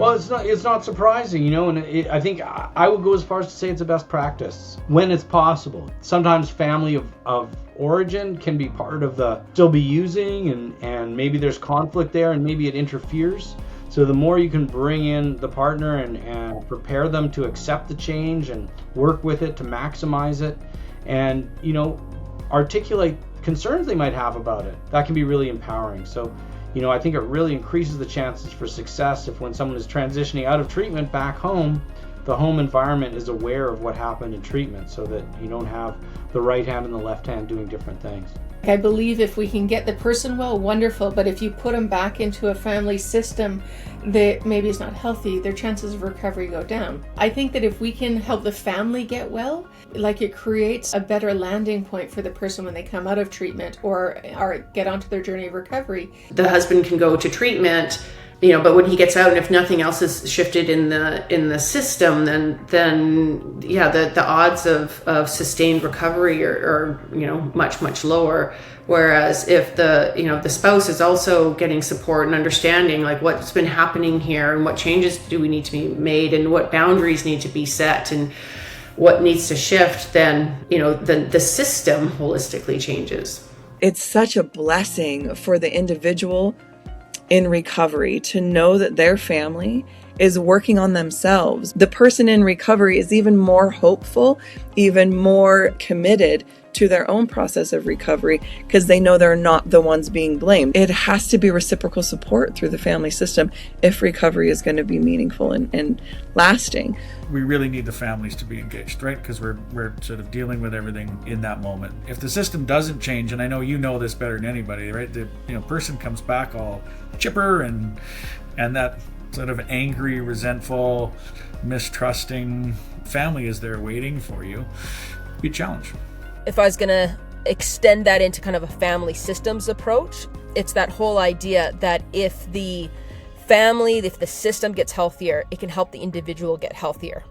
Well, it's not surprising, and I think I would go as far as to say it's a best practice when it's possible. Sometimes family of origin can be part of the still be using, and maybe there's conflict there, and maybe it interferes. So the more you can bring in the partner and prepare them to accept the change and work with it to maximize it, and articulate concerns they might have about it, that can be really empowering. So I think it really increases the chances for success if when someone is transitioning out of treatment back home, the home environment is aware of what happened in treatment, so that you don't have the right hand and the left hand doing different things. I believe if we can get the person well, wonderful, but if you put them back into a family system that maybe is not healthy, their chances of recovery go down. I think that if we can help the family get well, like it creates a better landing point for the person when they come out of treatment or get onto their journey of recovery. The husband can go to treatment, but when he gets out, and if nothing else is shifted in the system, then the odds of sustained recovery are much lower. Whereas if the spouse is also getting support and understanding like what's been happening here and what changes do we need to be made and what boundaries need to be set and what needs to shift, then the system holistically changes. It's such a blessing for the individual in recovery to know that their family is working on themselves. The person in recovery is even more hopeful, even more committed to their own process of recovery because they know they're not the ones being blamed. It has to be reciprocal support through the family system if recovery is going to be meaningful and lasting. We really need the families to be engaged, right? Because we're sort of dealing with everything in that moment. If the system doesn't change, and I know you know this better than anybody, right? The person comes back all chipper and that sort of angry, resentful, mistrusting family is there waiting for you. Be a challenge. If I was going to extend that into kind of a family systems approach, it's that whole idea that if the system gets healthier, it can help the individual get healthier.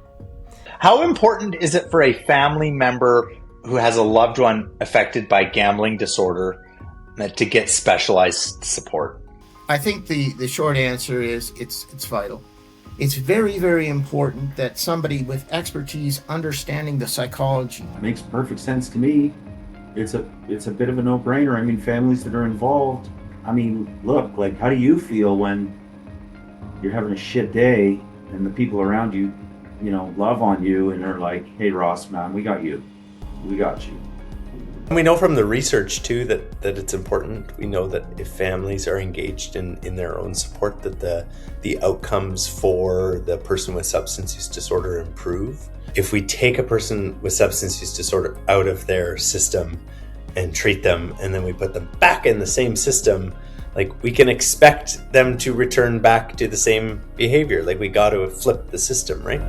How important is it for a family member who has a loved one affected by gambling disorder to get specialized support? I think the short answer is it's vital. It's very, very important that somebody with expertise understanding the psychology. It makes perfect sense to me. It's a bit of a no-brainer. I mean, families that are involved, look, like, how do you feel when you're having a shit day and the people around you, love on you and are like, hey, Ross, man, we got you. We got you. We know from the research too that it's important. We know that if families are engaged in their own support, that the outcomes for the person with substance use disorder improve. If we take a person with substance use disorder out of their system and treat them, and then we put them back in the same system, like we can expect them to return back to the same behavior. Like we got to flip the system, right?